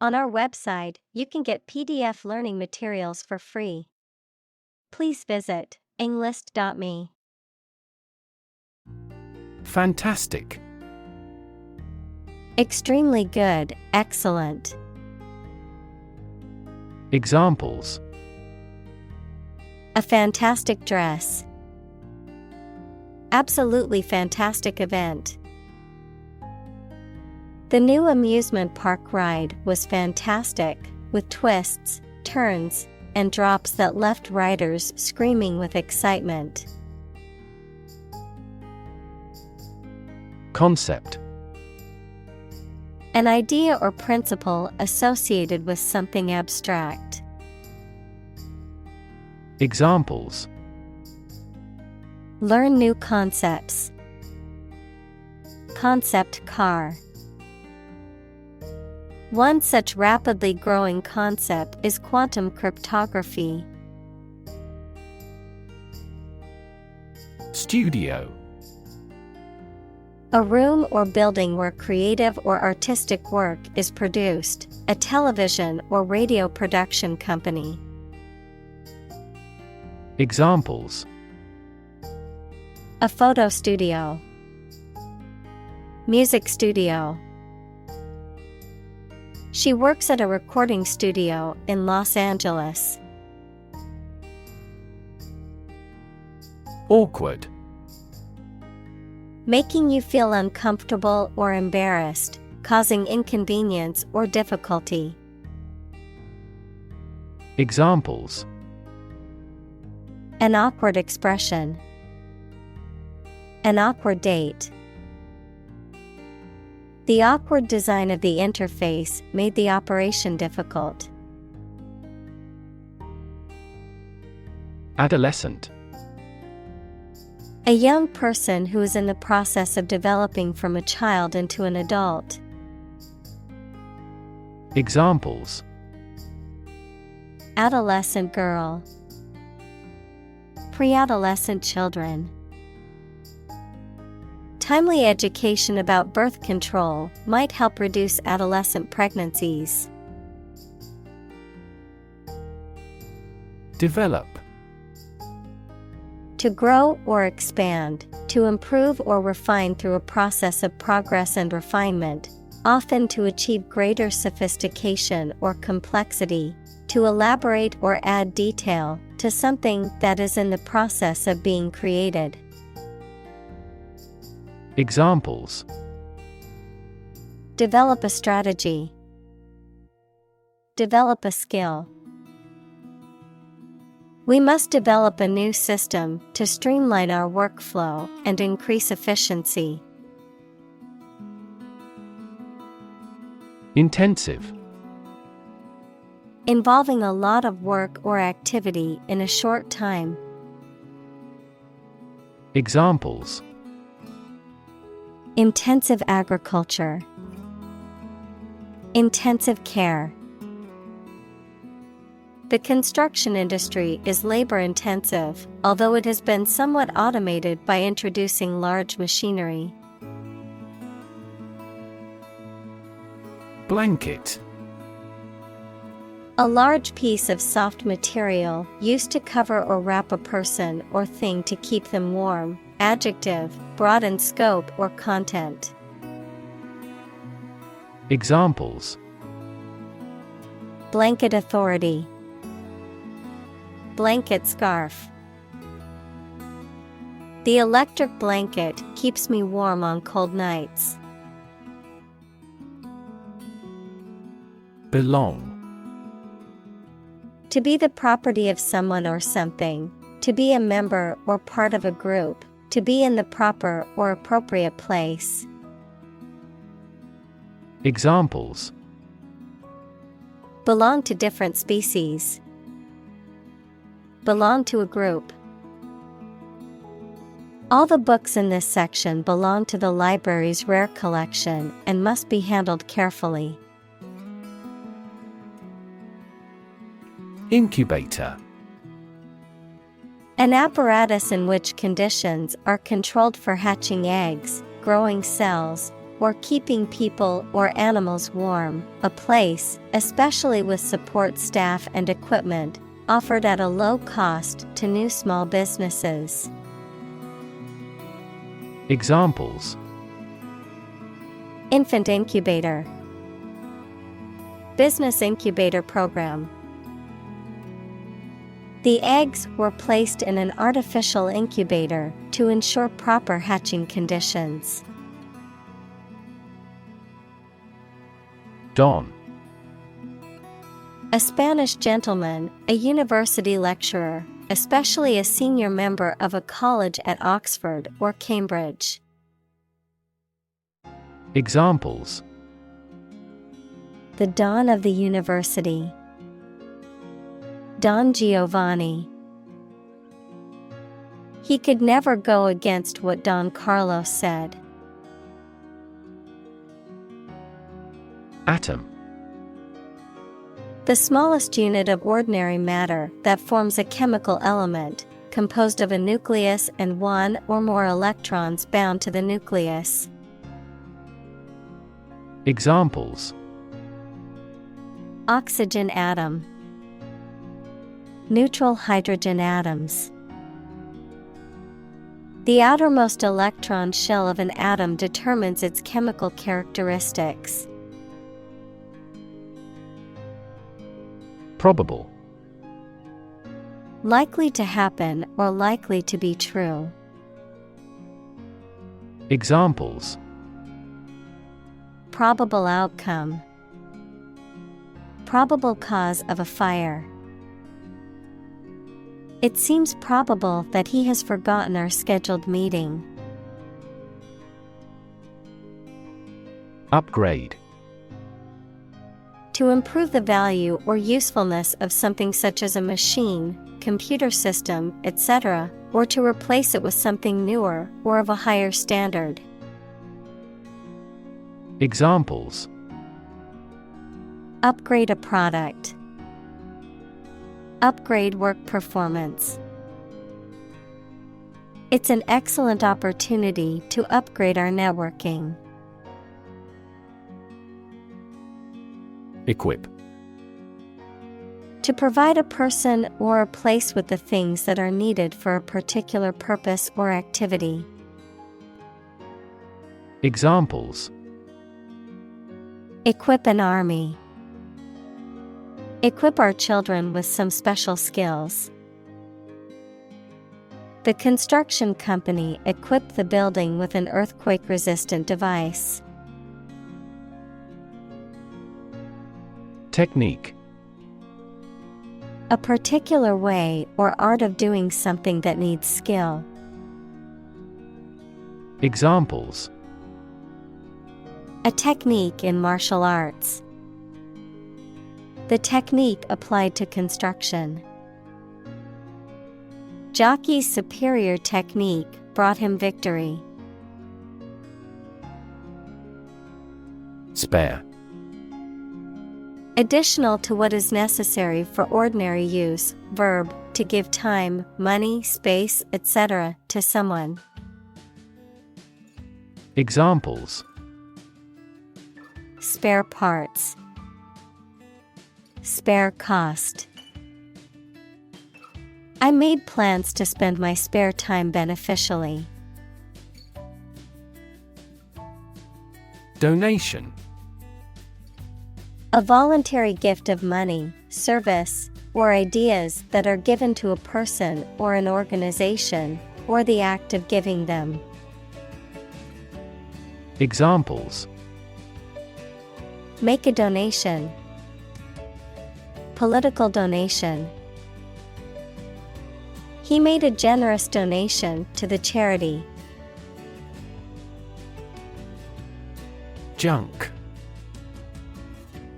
On our website, you can get PDF learning materials for free. Please visit englist.me. Fantastic. Extremely good, excellent. Examples: A fantastic dress. Absolutely fantastic event. The new amusement park ride was fantastic, with twists, turns, and drops that left riders screaming with excitement. Concept: An idea or principle associated with something abstract. Examples: Learn new concepts. Concept car. One such rapidly growing concept is quantum cryptography. Studio: A room or building where creative or artistic work is produced, a television or radio production company. Examples: A photo studio. Music studio. She works at a recording studio in Los Angeles. Awkward: Making you feel uncomfortable or embarrassed, causing inconvenience or difficulty. Examples: An awkward expression. An awkward date. The awkward design of the interface made the operation difficult. Adolescent: A young person who is in the process of developing from a child into an adult. Examples: Adolescent girl. Pre-adolescent children. Timely education about birth control might help reduce adolescent pregnancies. Develop: To grow or expand, to improve or refine through a process of progress and refinement, often to achieve greater sophistication or complexity, to elaborate or add detail to something that is in the process of being created. Examples: Develop a strategy. Develop a skill. We must develop a new system to streamline our workflow and increase efficiency. Intensive: Involving a lot of work or activity in a short time. Examples: Intensive agriculture. Intensive care. The construction industry is labor-intensive, although it has been somewhat automated by introducing large machinery. Blanket: A large piece of soft material used to cover or wrap a person or thing to keep them warm. Adjective, broad in scope or content. Examples: Blanket authority. Blanket scarf. The electric blanket keeps me warm on cold nights. Belong: To be the property of someone or something, to be a member or part of a group, to be in the proper or appropriate place. Examples: Belong to different species. Belong to a group. All the books in this section belong to the library's rare collection and must be handled carefully. Incubator: An apparatus in which conditions are controlled for hatching eggs, growing cells, or keeping people or animals warm, a place, especially with support staff and equipment, offered at a low cost to new small businesses. Examples: Infant incubator, business incubator program. The eggs were placed in an artificial incubator to ensure proper hatching conditions. Don. A Spanish gentleman, a university lecturer, especially a senior member of a college at Oxford or Cambridge. Examples: The Don of the University, Don Giovanni. He could never go against what Don Carlos said. Atom. The smallest unit of ordinary matter that forms a chemical element, composed of a nucleus and one or more electrons bound to the nucleus. Examples: Oxygen atom, neutral hydrogen atoms. The outermost electron shell of an atom determines its chemical characteristics. Probable. Likely to happen or likely to be true. Examples: Probable outcome, probable cause of a fire. It seems probable that he has forgotten our scheduled meeting. Upgrade. To improve the value or usefulness of something such as a machine, computer system, etc., or to replace it with something newer or of a higher standard. Examples: Upgrade a product, upgrade work performance. It's an excellent opportunity to upgrade our networking. Equip. To provide a person or a place with the things that are needed for a particular purpose or activity. Examples: Equip an army. Equip our children with some special skills. The construction company equipped the building with an earthquake-resistant device. Technique. A particular way or art of doing something that needs skill. Examples: A technique in martial arts. The technique applied to construction. Jockey's superior technique brought him victory. Spare. Additional to what is necessary for ordinary use, verb, to give time, money, space, etc., to someone. Examples: Spare parts. Spare cost. I made plans to spend my spare time beneficially. Donation. A voluntary gift of money, service, or ideas that are given to a person or an organization, or the act of giving them. Examples: Make a donation. Political donation. He made a generous donation to the charity. Junk.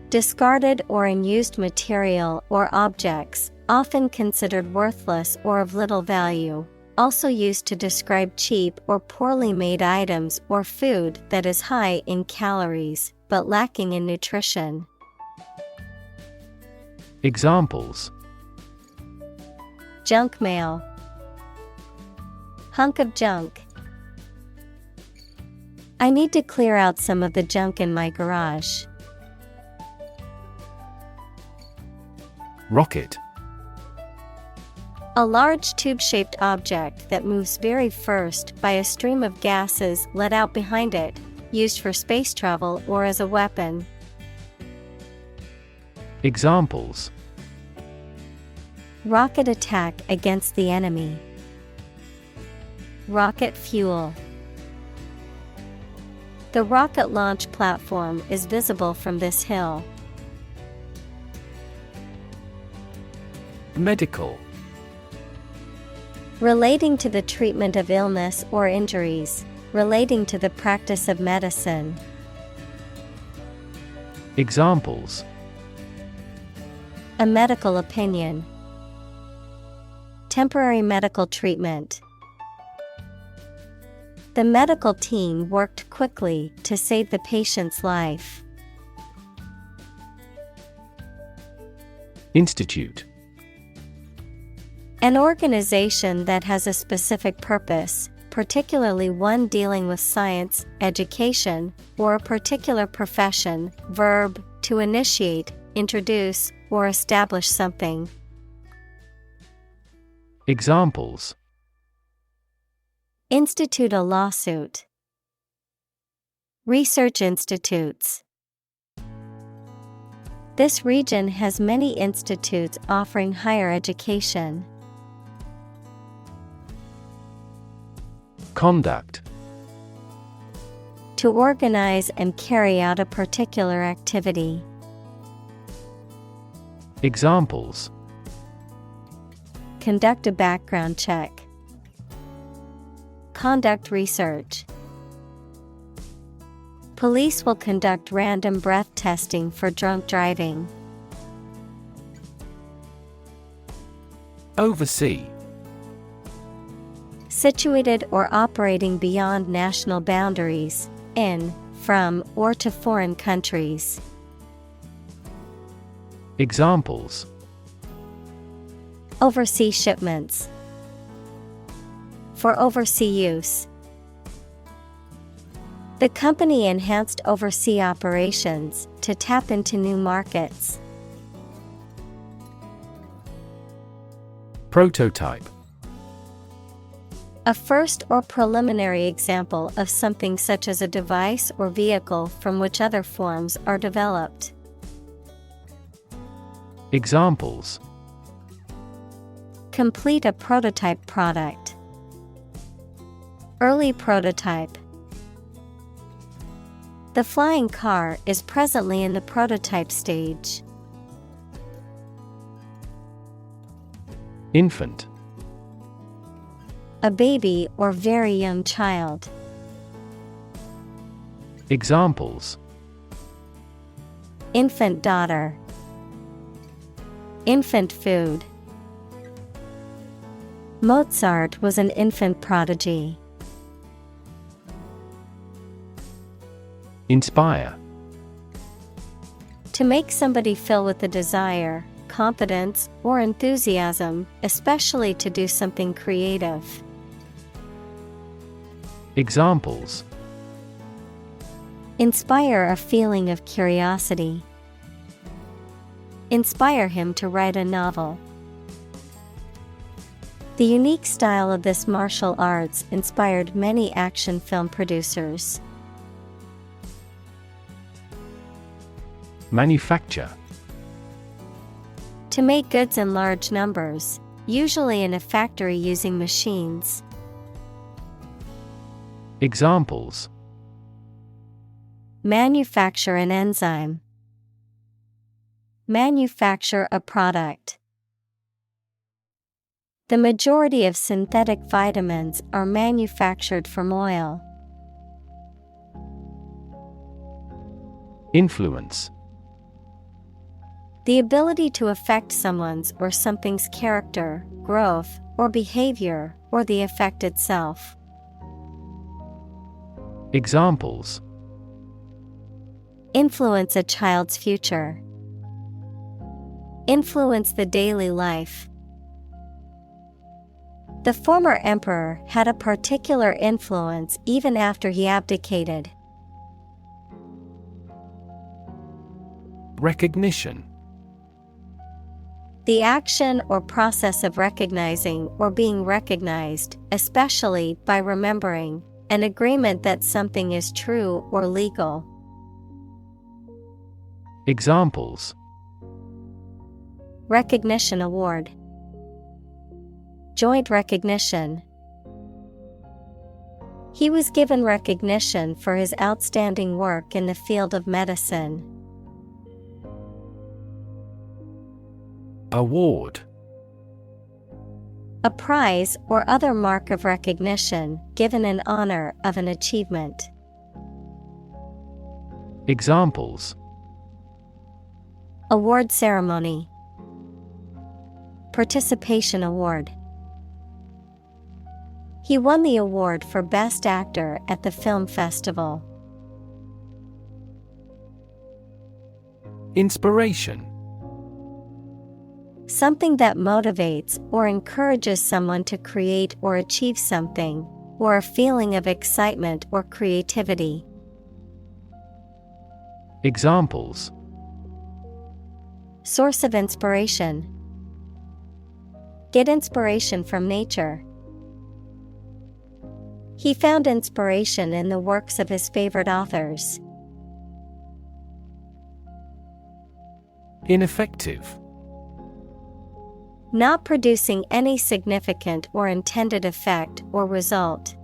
Discarded or unused material or objects, often considered worthless or of little value, also used to describe cheap or poorly made items or food that is high in calories but lacking in nutrition. Examples: Junk mail. Hunk of junk. I need to clear out some of the junk in my garage. Rocket. A large tube-shaped object that moves very first by a stream of gases let out behind it, used for space travel or as a weapon. Examples: Rocket attack against the enemy. Rocket fuel. The rocket launch platform is visible from this hill. Medical. Relating to the treatment of illness or injuries, relating to the practice of medicine. Examples: A medical opinion. Temporary medical treatment. The medical team worked quickly to save the patient's life. Institute. An organization that has a specific purpose, particularly one dealing with science, education, or a particular profession. Verb, to initiate, introduce, or establish something. Examples: Institute a lawsuit. Research institutes. This region has many institutes offering higher education. Conduct. To organize and carry out a particular activity. Examples: Conduct a background check. Conduct research. Police will conduct random breath testing for drunk driving. Oversee. Situated or operating beyond national boundaries, in, from, or to foreign countries. Examples: Oversee shipments. For oversea use. The company enhanced oversea operations to tap into new markets. Prototype. A first or preliminary example of something such as a device or vehicle from which other forms are developed. Examples: Complete a prototype product. Early prototype. The flying car is presently in the prototype stage. Infant. A baby or very young child. Examples: Infant daughter. Infant food. Mozart was an infant prodigy. Inspire. To make somebody feel with the desire, confidence, or enthusiasm, especially to do something creative. Examples: Inspire a feeling of curiosity. Inspire him to write a novel. The unique style of this martial arts inspired many action film producers. Manufacture. To make goods in large numbers, usually in a factory using machines. Examples: Manufacture an enzyme. Manufacture a product. The majority of synthetic vitamins are manufactured from oil. Influence. The ability to affect someone's or something's character, growth, or behavior, or the effect itself. Examples: Influence a child's future. Influence the daily life. The former emperor had a particular influence even after he abdicated. Recognition. The action or process of recognizing or being recognized, especially by remembering, an agreement that something is true or legal. Examples: Recognition award. Joint recognition. He was given recognition for his outstanding work in the field of medicine. Award. A prize or other mark of recognition given in honor of an achievement. Examples: Award ceremony. Participation award. He won the award for Best Actor at the film festival. Inspiration. Something that motivates or encourages someone to create or achieve something, or a feeling of excitement or creativity. Examples: Source of inspiration. Get inspiration from nature. He found inspiration in the works of his favorite authors. Ineffective. Not producing any significant or intended effect or result.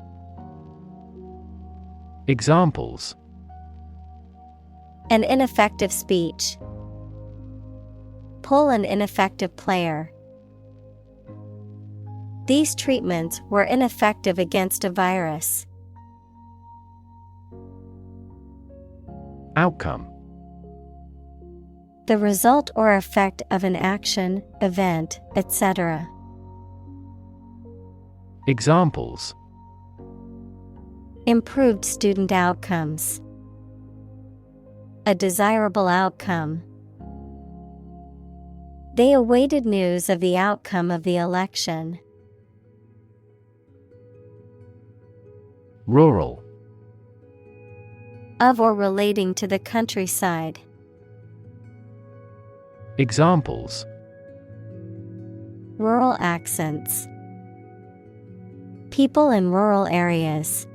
Examples: An ineffective speech. Pull an ineffective player. These treatments were ineffective against a virus. Outcome. The result or effect of an action, event, etc. Examples: Improved student outcomes. A desirable outcome. They awaited news of the outcome of the election. Rural. Of or relating to the countryside. Examples: Rural accents. People in rural areas.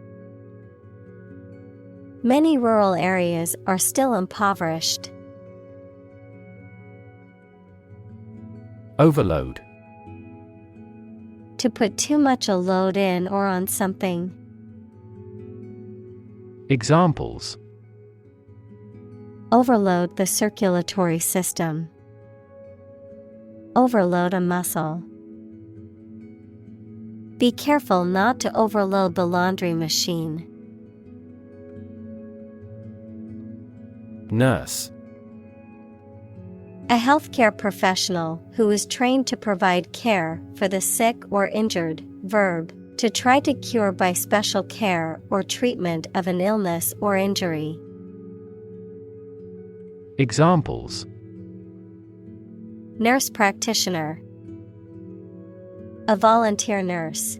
Many rural areas are still impoverished. Overload. To put too much a load in or on something. Examples: Overload the circulatory system. Overload a muscle. Be careful not to overload the laundry machine. Nurse. A healthcare professional who is trained to provide care for the sick or injured. Verb, to try to cure by special care or treatment of an illness or injury. Examples: Nurse practitioner. A volunteer nurse.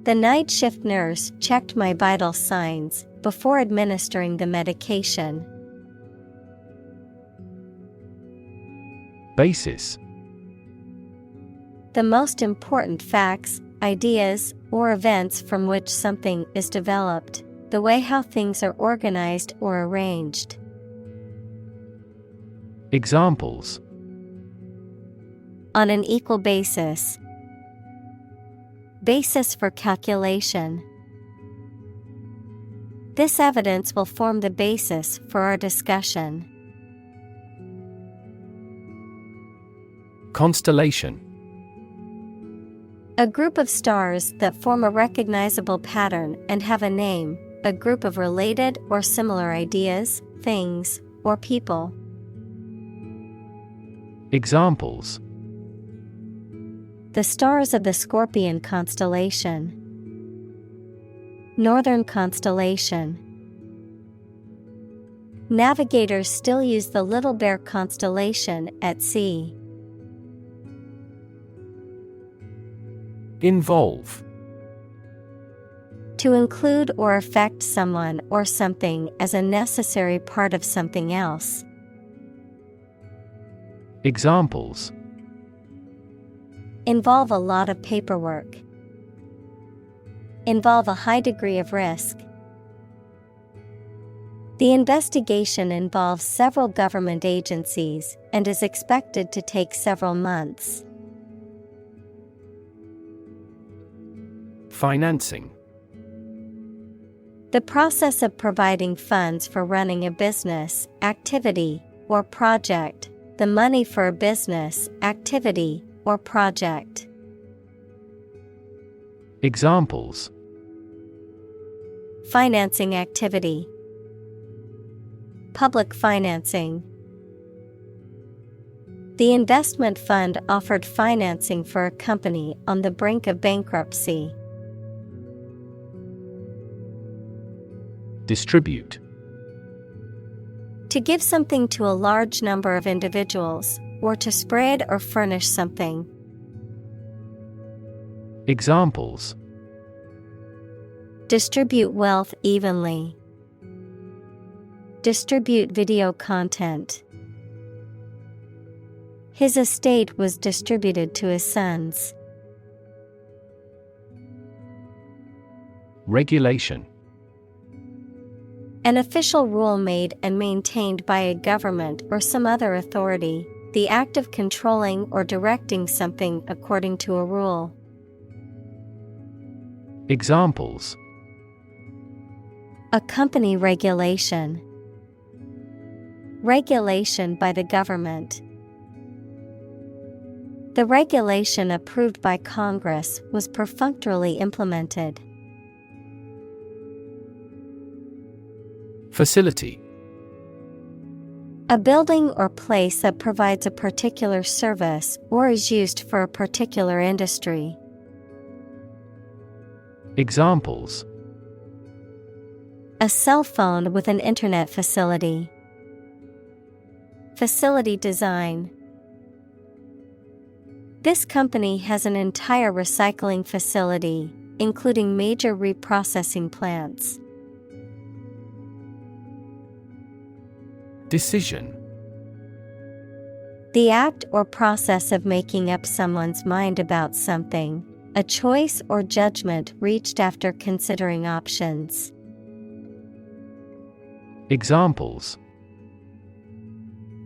The night shift nurse checked my vital signs before administering the medication. Basis. The most important facts, ideas, or events from which something is developed. The way how things are organized or arranged. Examples: On an equal basis. Basis for calculation. This evidence will form the basis for our discussion. Constellation. A group of stars that form a recognizable pattern and have a name, a group of related or similar ideas, things, or people. Examples: The stars of the Scorpion constellation. Northern constellation. Navigators still use the Little Bear constellation at sea. Involve. To include or affect someone or something as a necessary part of something else. Examples: Involve a lot of paperwork. Involve a high degree of risk. The investigation involves several government agencies and is expected to take several months. Financing. The process of providing funds for running a business, activity, or project. The money for a business, activity, or project. Examples: Financing activity. Public financing. The investment fund offered financing for a company on the brink of bankruptcy. Distribute. To give something to a large number of individuals, or to spread or furnish something. Examples: Distribute wealth evenly. Distribute video content. His estate was distributed to his sons. Regulation. An official rule made and maintained by a government or some other authority, the act of controlling or directing something according to a rule. Examples: A company regulation. Regulation by the government. The regulation approved by Congress was perfunctorily implemented. Facility. A building or place that provides a particular service or is used for a particular industry. Examples: A cell phone with an internet facility. Facility design. This company has an entire recycling facility, including major reprocessing plants. Decision. The act or process of making up someone's mind about something, a choice or judgment reached after considering options. Examples: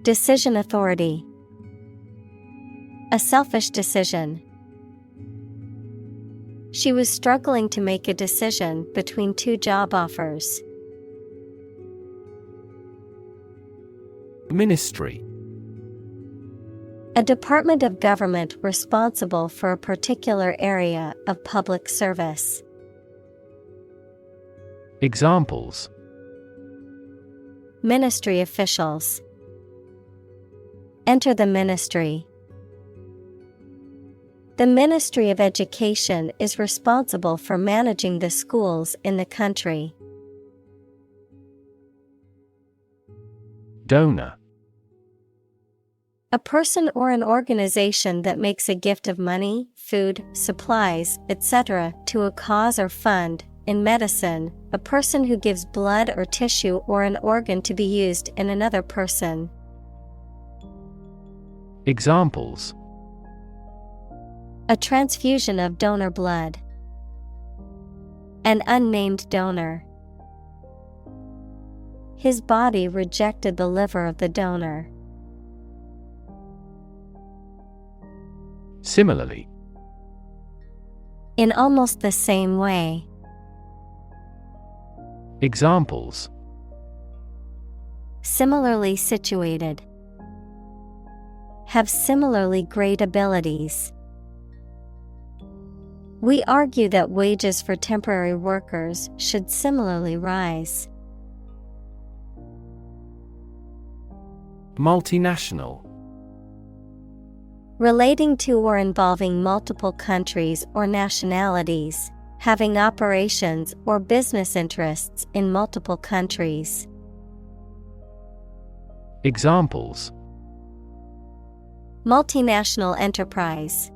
Decision authority. A selfish decision. She was struggling to make a decision between two job offers. Ministry. A department of government responsible for a particular area of public service. Examples: Ministry officials. Enter the ministry. The Ministry of Education is responsible for managing the schools in the country. Donor. A person or an organization that makes a gift of money, food, supplies, etc. to a cause or fund. In medicine, a person who gives blood or tissue or an organ to be used in another person. Examples: A transfusion of donor blood. An unnamed donor. His body rejected the liver of the donor. Similarly. In almost the same way. Examples: Similarly situated. Have similarly great abilities. We argue that wages for temporary workers should similarly rise. Multinational. Relating to or involving multiple countries or nationalities, having operations or business interests in multiple countries. Examples: Multinational enterprise.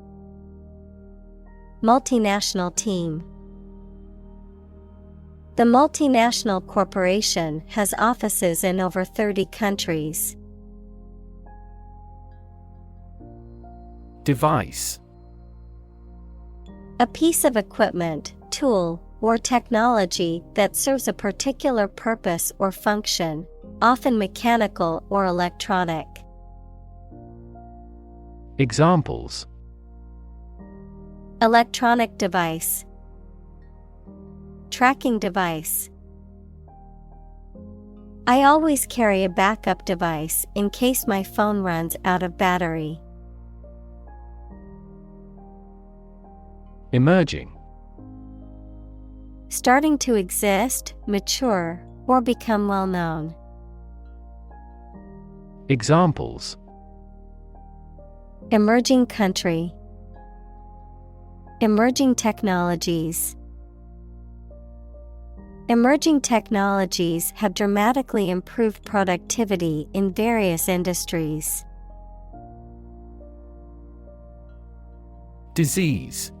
Multinational team. The multinational corporation has offices in over 30 countries. Device. A piece of equipment, tool, or technology that serves a particular purpose or function, often mechanical or electronic. Examples: Electronic device. Tracking device. I always carry a backup device in case my phone runs out of battery. Emerging. Starting to exist, mature, or become well known. Examples: Emerging country. Emerging technologies. Emerging technologies have dramatically improved productivity in various industries. Disease.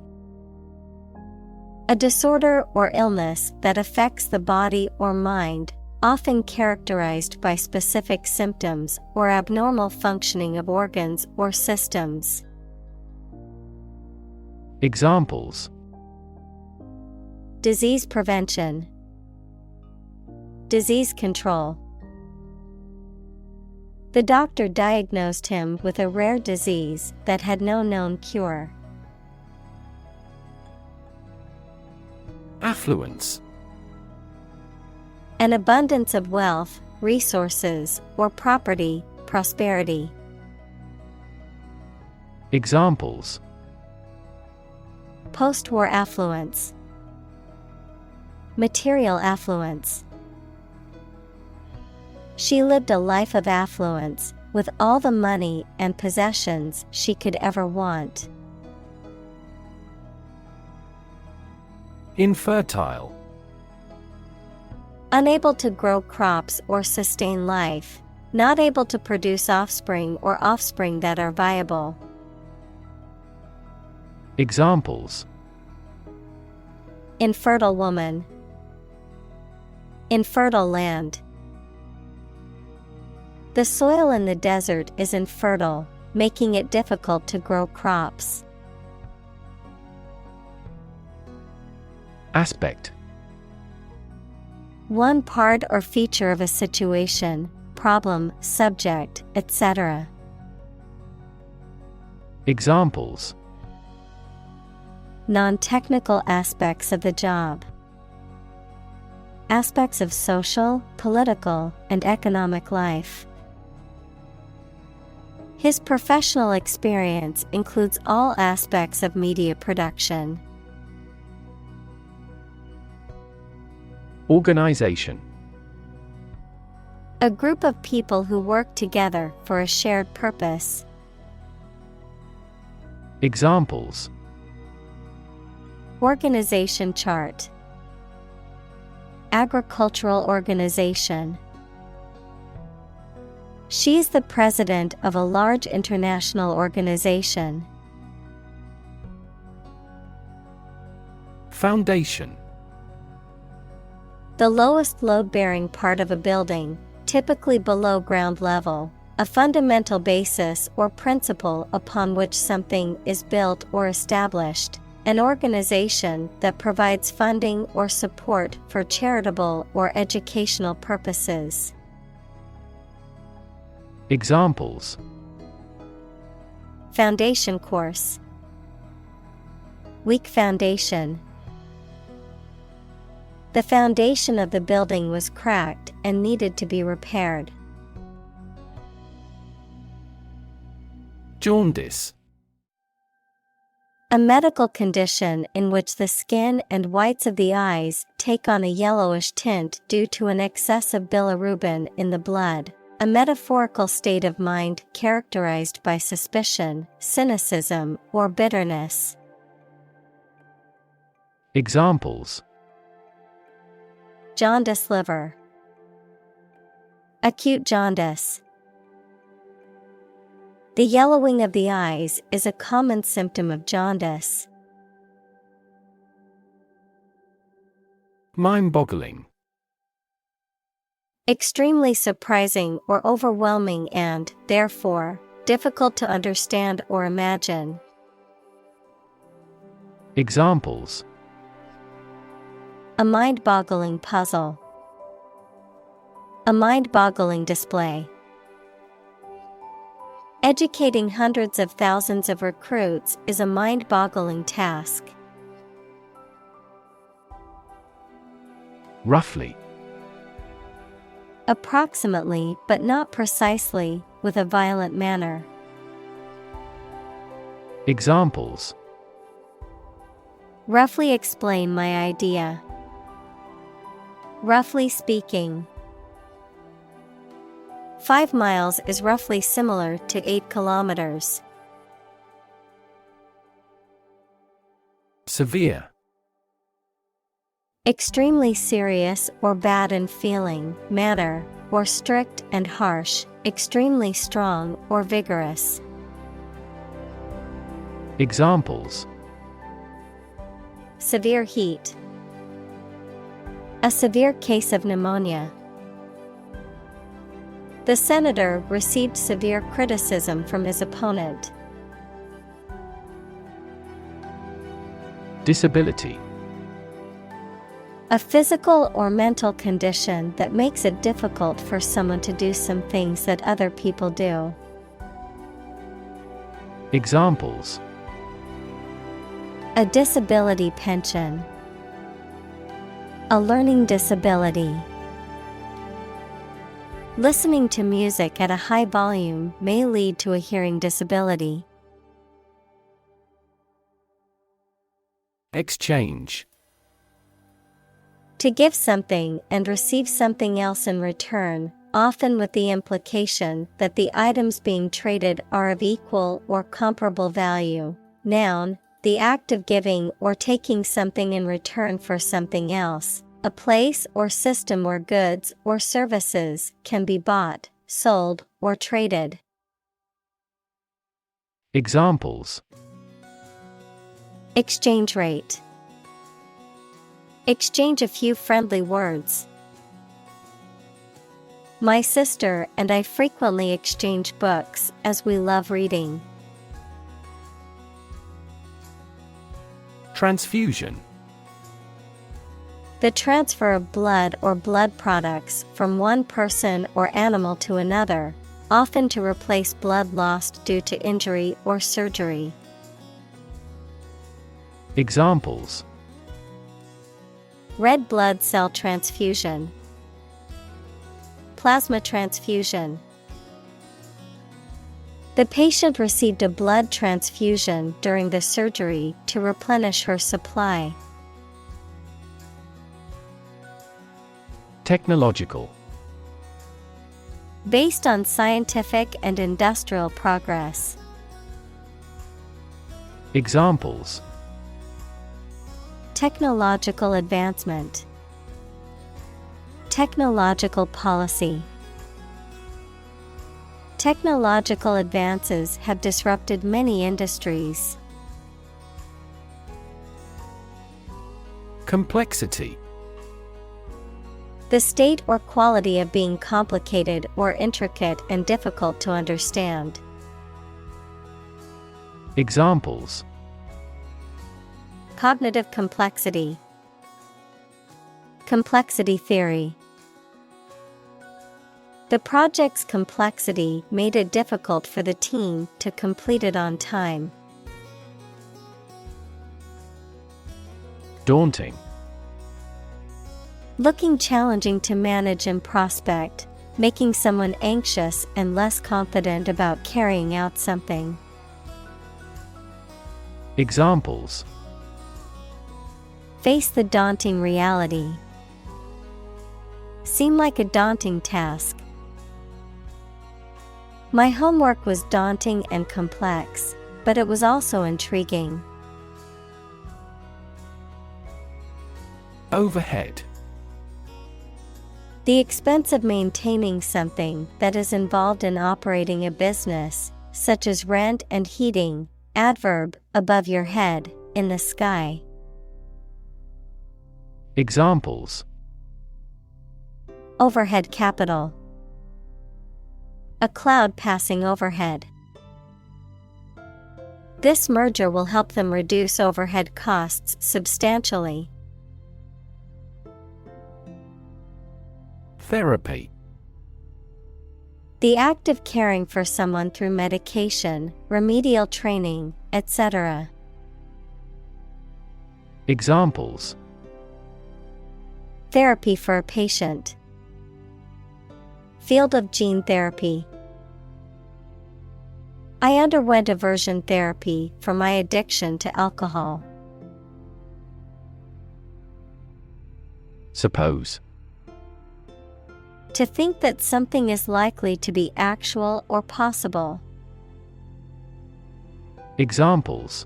A disorder or illness that affects the body or mind, often characterized by specific symptoms or abnormal functioning of organs or systems. Examples: Disease prevention. Disease control. The doctor diagnosed him with a rare disease that had no known cure. Affluence. An abundance of wealth, resources, or property, prosperity. Examples: Post-war affluence. Material affluence. She lived a life of affluence, with all the money and possessions she could ever want. Infertile. Unable to grow crops or sustain life. Not able to produce offspring or offspring that are viable. Examples: Infertile woman. Infertile land. The soil in the desert is infertile, making it difficult to grow crops. Aspect. One part or feature of a situation, problem, subject, etc. Examples: Non-technical aspects of the job. Aspects of social, political, and economic life. His professional experience includes all aspects of media production. Organization. A group of people who work together for a shared purpose. Examples: Organization chart. Agricultural organization. She is the president of a large international organization. Foundation. The lowest load-bearing part of a building, typically below ground level, a fundamental basis or principle upon which something is built or established, an organization that provides funding or support for charitable or educational purposes. Examples: Foundation course. Weak foundation. The foundation of the building was cracked and needed to be repaired. Jaundice. A medical condition in which the skin and whites of the eyes take on a yellowish tint due to an excess of bilirubin in the blood, a metaphorical state of mind characterized by suspicion, cynicism, or bitterness. Examples: Jaundice liver. Acute jaundice. The yellowing of the eyes is a common symptom of jaundice. Mind-boggling. Extremely surprising or overwhelming and, therefore, difficult to understand or imagine. Examples: A mind-boggling puzzle. A mind-boggling display. Educating hundreds of thousands of recruits is a mind-boggling task. Roughly. Approximately, but not precisely, with a violent manner. Examples: Roughly explain my idea. Roughly speaking. 5 miles is roughly similar to 8 kilometers. Severe. Extremely serious or bad in feeling, manner, or strict and harsh, extremely strong or vigorous. Examples: Severe heat. A severe case of pneumonia. The senator received severe criticism from his opponent. Disability. A physical or mental condition that makes it difficult for someone to do some things that other people do. Examples: A disability pension. A learning disability. Listening to music at a high volume may lead to a hearing disability. Exchange. To give something and receive something else in return, often with the implication that the items being traded are of equal or comparable value. Noun, the act of giving or taking something in return for something else, a place or system where goods or services can be bought, sold, or traded. Examples: Exchange rate. Exchange a few friendly words. My sister and I frequently exchange books as we love reading. Transfusion. The transfer of blood or blood products from one person or animal to another, often to replace blood lost due to injury or surgery. Examples: Red blood cell transfusion. Plasma transfusion. The patient received a blood transfusion during the surgery to replenish her supply. Technological. Based on scientific and industrial progress. Examples: Technological advancement. Technological policy. Technological advances have disrupted many industries. Complexity. The state or quality of being complicated or intricate and difficult to understand. Examples: Cognitive complexity. Complexity theory. The project's complexity made it difficult for the team to complete it on time. Daunting. Looking challenging to manage and prospect, making someone anxious and less confident about carrying out something. Examples: Face the daunting reality. Seem like a daunting task. My homework was daunting and complex, but it was also intriguing. Overhead. The expense of maintaining something that is involved in operating a business, such as rent and heating. Adverb, above your head, in the sky. Examples: overhead capital, a cloud passing overhead. This merger will help them reduce overhead costs substantially. Therapy. The act of caring for someone through medication, remedial training, etc. Examples: therapy for a patient, field of gene therapy. I underwent aversion therapy for my addiction to alcohol. Suppose. To think that something is likely to be actual or possible. Examples: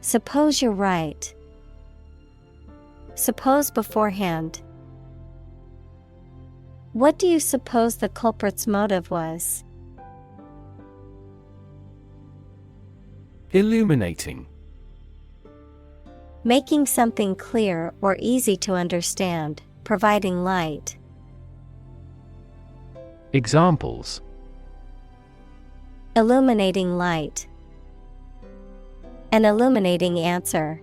suppose you're right. Suppose beforehand. What do you suppose the culprit's motive was? Illuminating. Making something clear or easy to understand, providing light. Examples: illuminating light. An illuminating answer.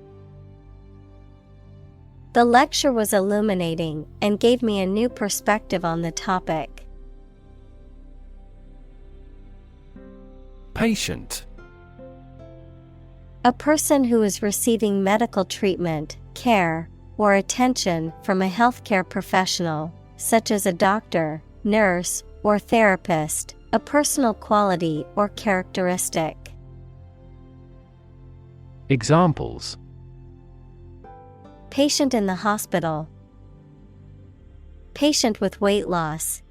The lecture was illuminating and gave me a new perspective on the topic. Patient. A person who is receiving medical treatment, care, or attention from a healthcare professional, such as a doctor, nurse, or therapist, a personal quality or characteristic. Examples: patient in the hospital. Patient with weight loss.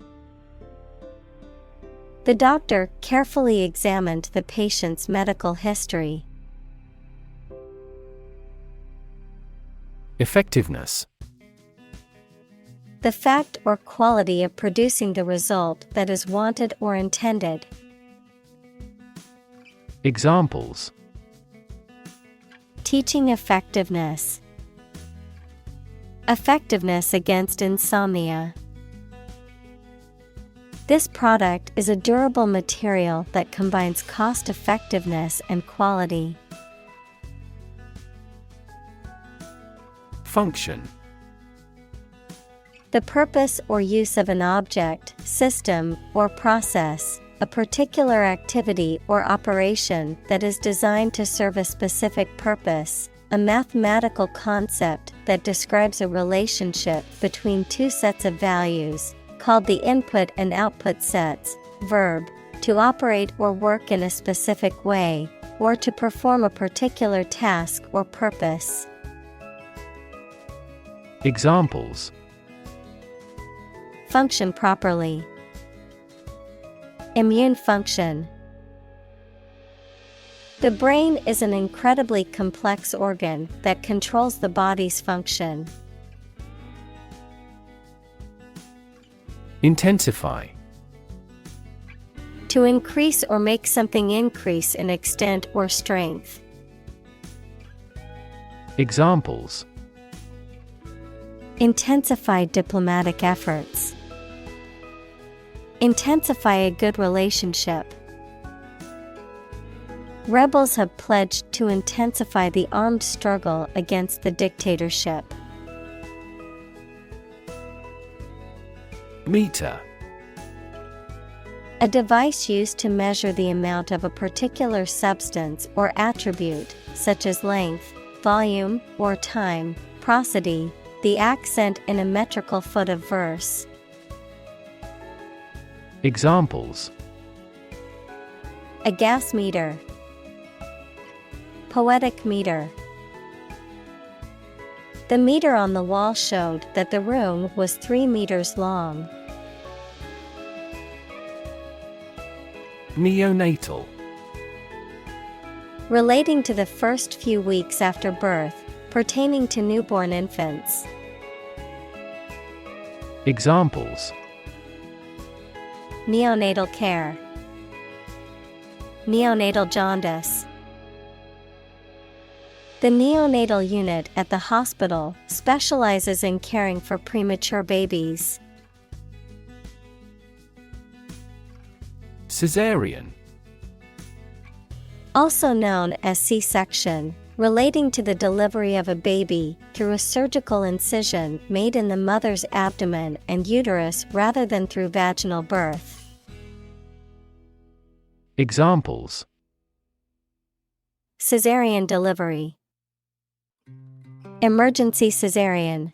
The doctor carefully examined the patient's medical history. Effectiveness. The fact or quality of producing the result that is wanted or intended. Examples: teaching effectiveness. Effectiveness against insomnia. This product is a durable material that combines cost effectiveness and quality. Function. The purpose or use of an object, system, or process, a particular activity or operation that is designed to serve a specific purpose, a mathematical concept that describes a relationship between two sets of values, called the input and output sets. Verb, to operate or work in a specific way, or to perform a particular task or purpose. Examples: function properly. Immune function. The brain is an incredibly complex organ that controls the body's function. Intensify. To increase or make something increase in extent or strength. Examples: intensify diplomatic efforts. Intensify a good relationship. Rebels have pledged to intensify the armed struggle against the dictatorship. Meter. A device used to measure the amount of a particular substance or attribute, such as length, volume, or time. Prosody, the accent in a metrical foot of verse. Examples: a gas meter. Poetic meter. The meter on the wall showed that the room was 3 meters long. Neonatal. Relating to the first few weeks after birth, pertaining to newborn infants. Examples: neonatal care. Neonatal jaundice. The neonatal unit at the hospital specializes in caring for premature babies. Caesarean. Also known as C-section, relating to the delivery of a baby through a surgical incision made in the mother's abdomen and uterus rather than through vaginal birth. Examples: Caesarean delivery. Emergency caesarean.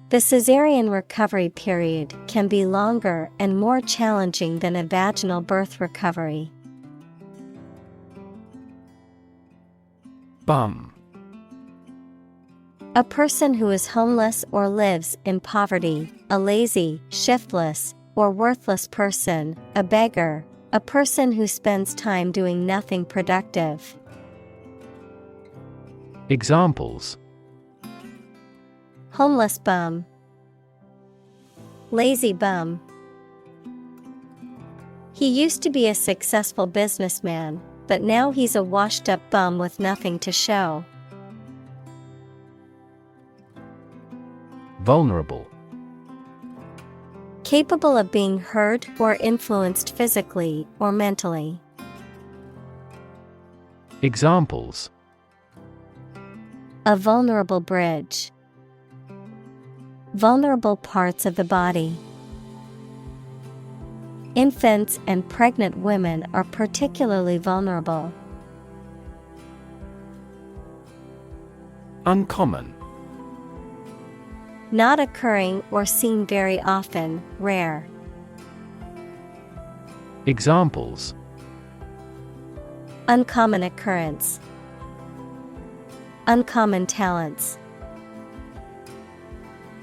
The caesarean recovery period can be longer and more challenging than a vaginal birth recovery. Bum. A person who is homeless or lives in poverty, a lazy, shiftless, or worthless person, a beggar, a person who spends time doing nothing productive. Examples: Homeless bum. Lazy bum. He used to be a successful businessman, but now he's a washed-up bum with nothing to show. Vulnerable. Capable of being hurt or influenced physically or mentally. Examples: A vulnerable bridge. Vulnerable parts of the body. Infants and pregnant women are particularly vulnerable. Uncommon. Not occurring or seen very often, rare. Examples: Uncommon occurrence. Uncommon talents.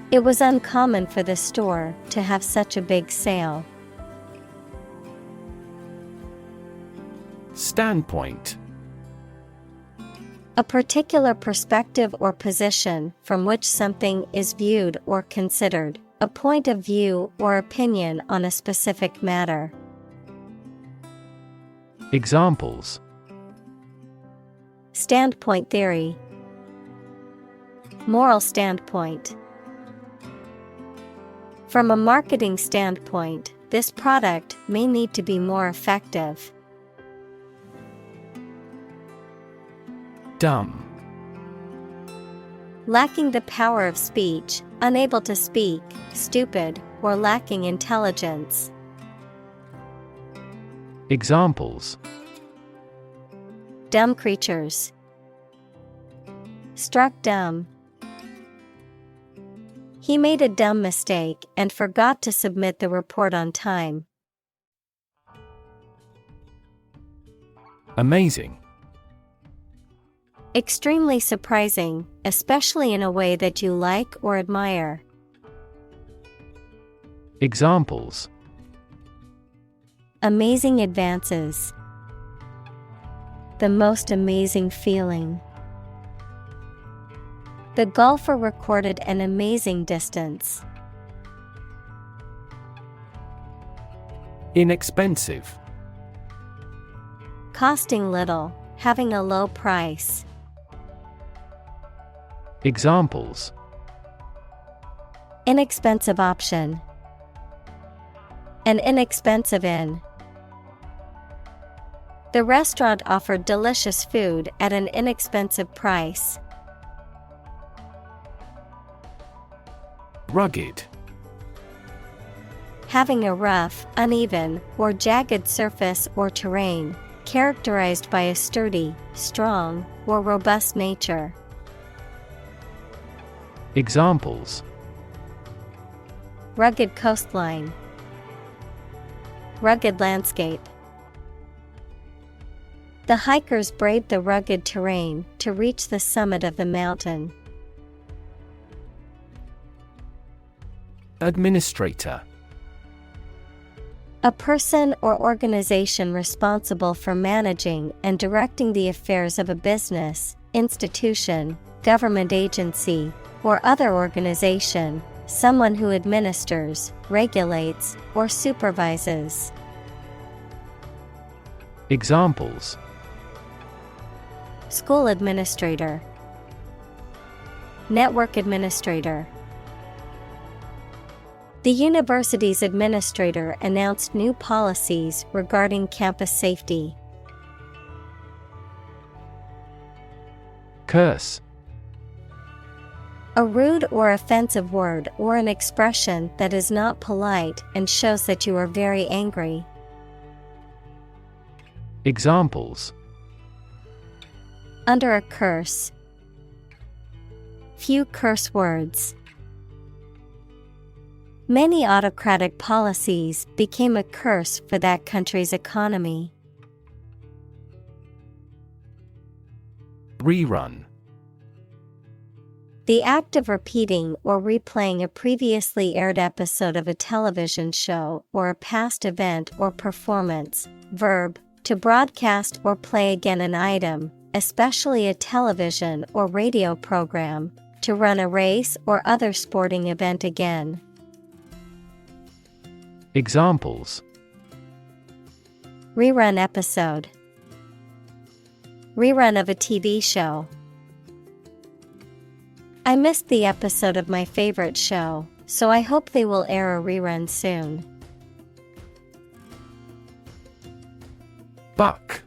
It was uncommon for the store to have such a big sale. Standpoint. A particular perspective or position from which something is viewed or considered, a point of view or opinion on a specific matter. Examples: Standpoint theory. Moral standpoint. From a marketing standpoint, this product may need to be more effective. Dumb. Lacking the power of speech, unable to speak, stupid, or lacking intelligence. Examples: Dumb creatures. Struck dumb. He made a dumb mistake and forgot to submit the report on time. Amazing. Extremely surprising, especially in a way that you like or admire. Examples: Amazing advances. The most amazing feeling. The golfer recorded an amazing distance. Inexpensive. Costing little, having a low price. Examples: Inexpensive option. An inexpensive inn. The restaurant offered delicious food at an inexpensive price. Rugged. Having a rough, uneven, or jagged surface or terrain, characterized by a sturdy, strong, or robust nature. Examples: Rugged coastline. Rugged landscape. The hikers braved the rugged terrain to reach the summit of the mountain. Administrator. A person or organization responsible for managing and directing the affairs of a business, institution, government agency, or other organization, someone who administers, regulates, or supervises. Examples: School administrator. Network administrator. The university's administrator announced new policies regarding campus safety. Curse. A rude or offensive word or an expression that is not polite and shows that you are very angry. Examples: Under a curse. Few curse words. Many autocratic policies became a curse for that country's economy. Rerun. The act of repeating or replaying a previously aired episode of a television show or a past event or performance. Verb, to broadcast or play again an item, especially a television or radio program, to run a race or other sporting event again. Examples: Rerun episode. Rerun of a TV show. I missed the episode of my favorite show, so I hope they will air a rerun soon. Buck.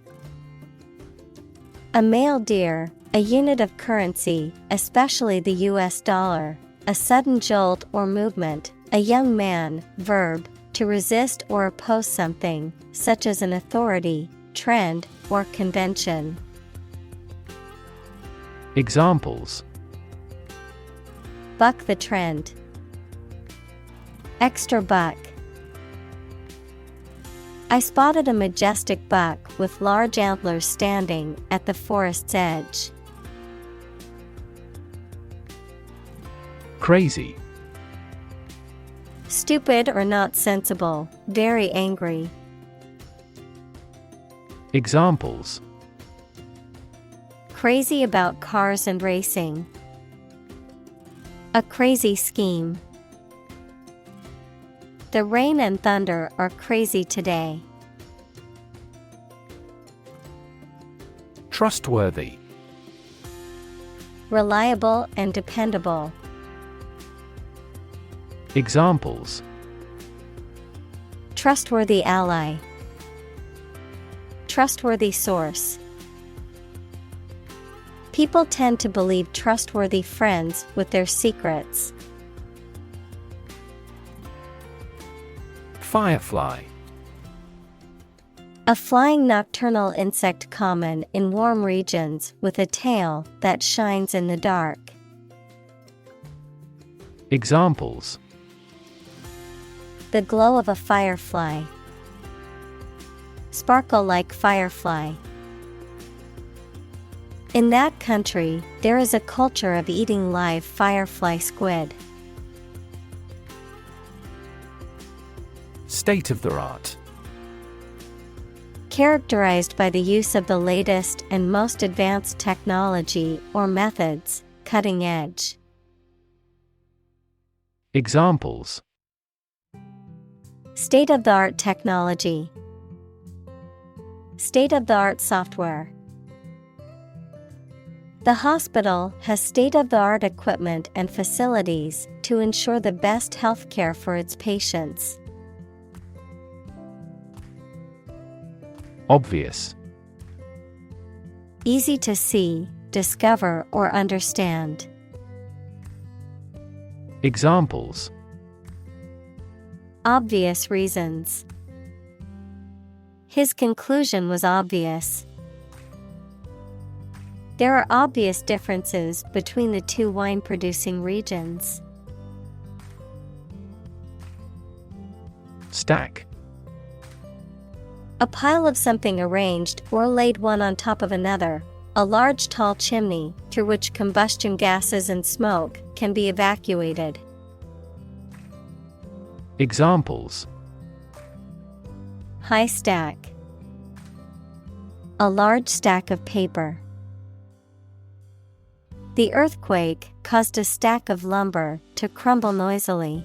A male deer, a unit of currency, especially the US dollar, a sudden jolt or movement, a young man. Verb, to resist or oppose something, such as an authority, trend, or convention. Examples: Buck the trend. Extra buck. I spotted a majestic buck with large antlers standing at the forest's edge. Crazy. Stupid or not sensible, very angry. Examples: Crazy about cars and racing. A crazy scheme. The rain and thunder are crazy today. Trustworthy. Reliable and dependable. Examples: Trustworthy ally. Trustworthy source. People tend to believe trustworthy friends with their secrets. Firefly. A flying nocturnal insect common in warm regions with a tail that shines in the dark. Examples: The glow of a firefly. Sparkle like firefly. In that country, there is a culture of eating live firefly squid. State of the art. Characterized by the use of the latest and most advanced technology or methods, cutting edge. Examples: State-of-the-art technology. State-of-the-art software. The hospital has state-of-the-art equipment and facilities to ensure the best healthcare for its patients. Obvious. Easy to see, discover, or understand. Examples: Obvious reasons. His conclusion was obvious. There are obvious differences between the two wine-producing regions. Stack. A pile of something arranged or laid one on top of another, a large tall chimney through which combustion gases and smoke can be evacuated. Examples: High stack. A large stack of paper. The earthquake caused a stack of lumber to crumble noisily.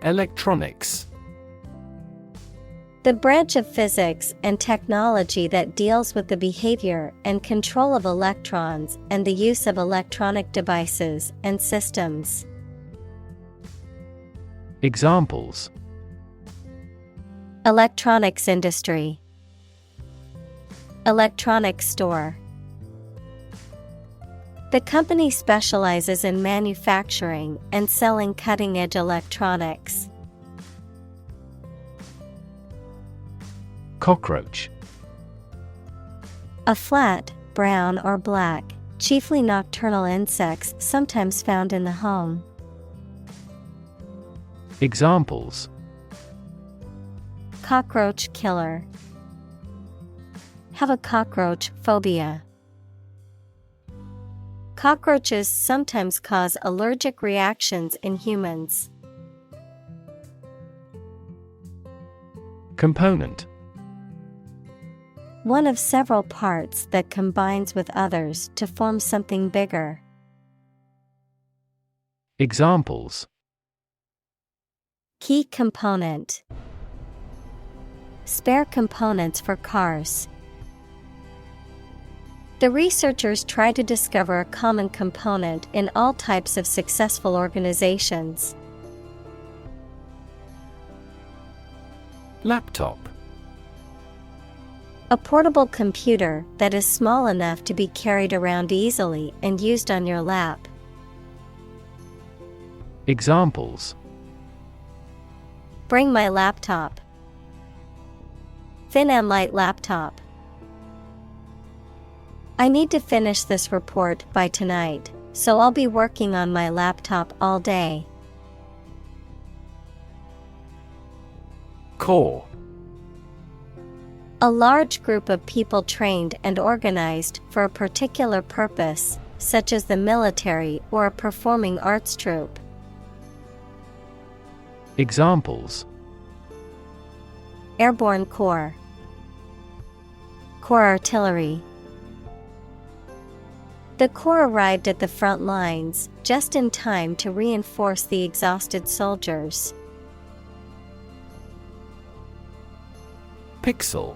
Electronics. The branch of physics and technology that deals with the behavior and control of electrons and the use of electronic devices and systems. Examples: Electronics industry, electronics store. The company specializes in manufacturing and selling cutting-edge electronics. Cockroach. A flat, brown or black, chiefly nocturnal insects sometimes found in the home. Examples: Cockroach killer. Have a cockroach phobia. Cockroaches sometimes cause allergic reactions in humans. Component. One of several parts that combines with others to form something bigger. Examples: Key component. Spare components for cars. The researchers try to discover a common component in all types of successful organizations. Laptop. A portable computer that is small enough to be carried around easily and used on your lap. Examples: Bring my laptop. Thin and light laptop. I need to finish this report by tonight, so I'll be working on my laptop all day. Corps. A large group of people trained and organized for a particular purpose, such as the military or a performing arts troupe. Examples: Airborne Corps, Corps Artillery. The Corps arrived at the front lines just in time to reinforce the exhausted soldiers. Pixel.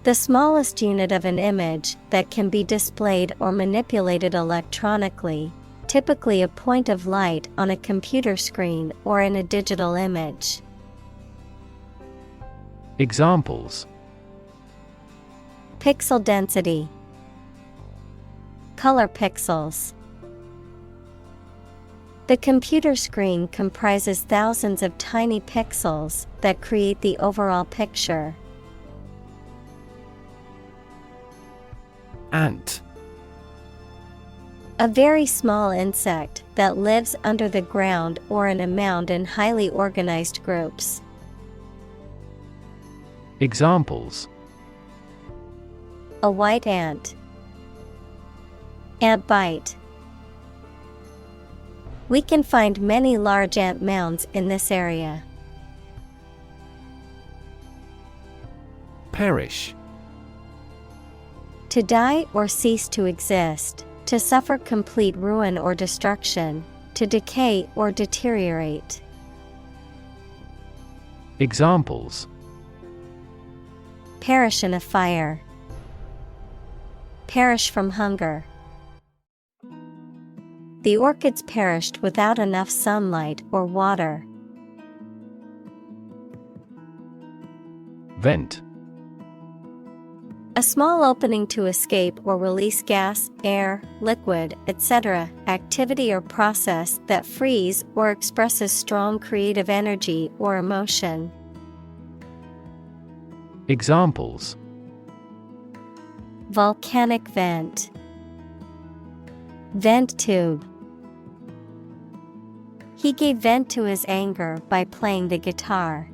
The smallest unit of an image that can be displayed or manipulated electronically, typically a point of light on a computer screen or in a digital image. Examples: Pixel density. Color pixels. The computer screen comprises thousands of tiny pixels that create the overall picture. Ant. A very small insect that lives under the ground or in a mound in highly organized groups. Examples: A white ant. Ant bite. We can find many large ant mounds in this area. Perish. To die or cease to exist, to suffer complete ruin or destruction, to decay or deteriorate. Examples: Perish in a fire. Perish from hunger. The orchids perished without enough sunlight or water. Vent. A small opening to escape or release gas, air, liquid, etc., activity or process that frees or expresses strong creative energy or emotion. Examples: Volcanic vent. Vent tube. He gave vent to his anger by playing the guitar.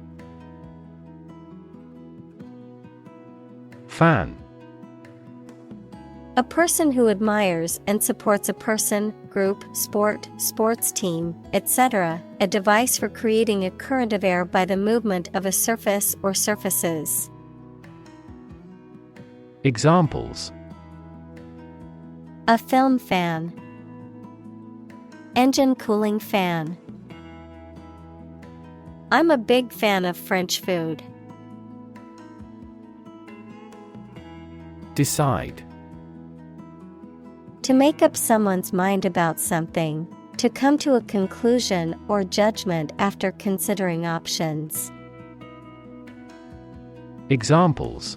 Fan. A person who admires and supports a person, group, sport, sports team, etc., a device for creating a current of air by the movement of a surface or surfaces. Examples: A film fan. Engine cooling fan. I'm a big fan of French food. Decide. To make up someone's mind about something. To come to a conclusion or judgment after considering options. Examples.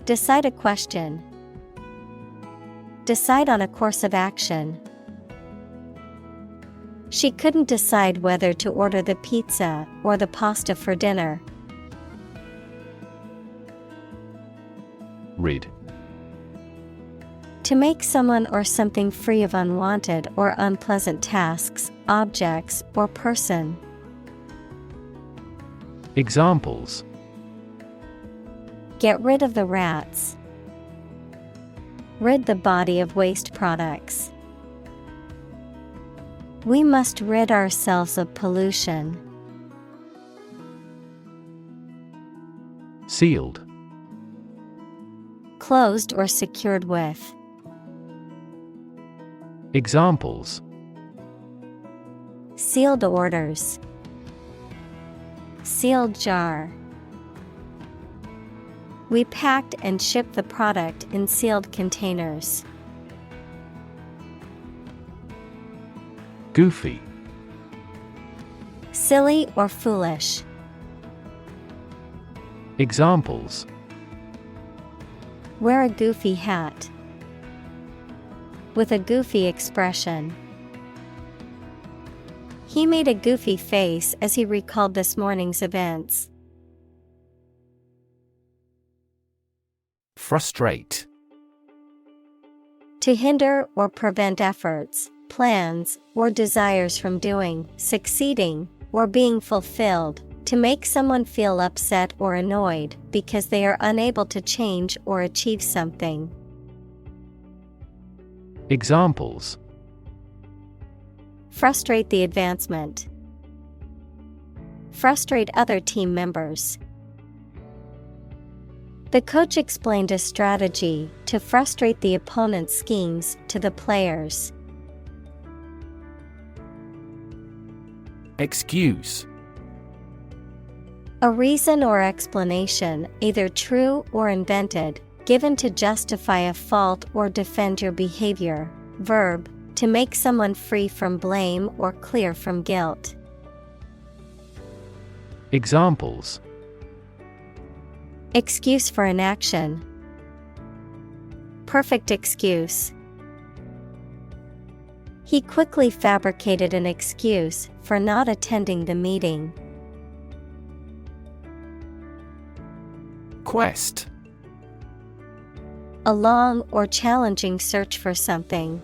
Decide a question. Decide on a course of action. She couldn't decide whether to order the pizza or the pasta for dinner. Rid. To make someone or something free of unwanted or unpleasant tasks, objects, or person. Examples. Get rid of the rats. Rid the body of waste products. We must rid ourselves of pollution. Sealed. Closed or secured with. Examples. Sealed orders. Sealed jar. We packed and shipped the product in sealed containers. Goofy. Silly or foolish. Examples. Wear a goofy hat. With a goofy expression. He made a goofy face as he recalled this morning's events. Frustrate. To hinder or prevent efforts, plans, or desires from doing, succeeding, or being fulfilled. To make someone feel upset or annoyed because they are unable to change or achieve something. Examples. Frustrate the advancement. Frustrate other team members. The coach explained a strategy to frustrate the opponent's schemes to the players. Excuse. A reason or explanation, either true or invented, given to justify a fault or defend your behavior. Verb, to make someone free from blame or clear from guilt. Examples. Excuse for inaction. Perfect excuse. He quickly fabricated an excuse for not attending the meeting. Quest. A long or challenging search for something.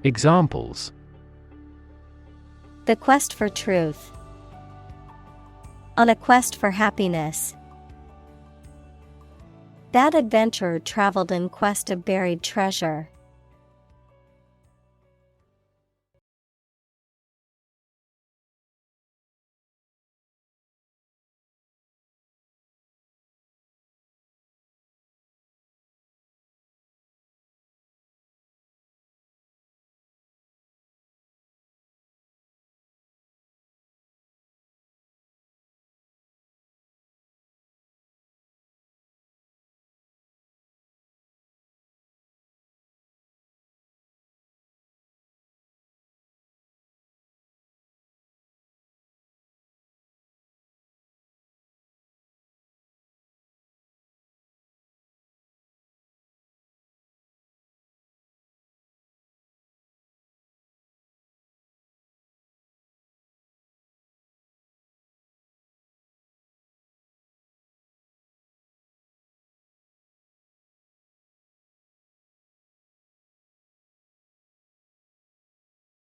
Examples. The quest for truth. On a quest for happiness. That adventurer traveled in quest of buried treasure.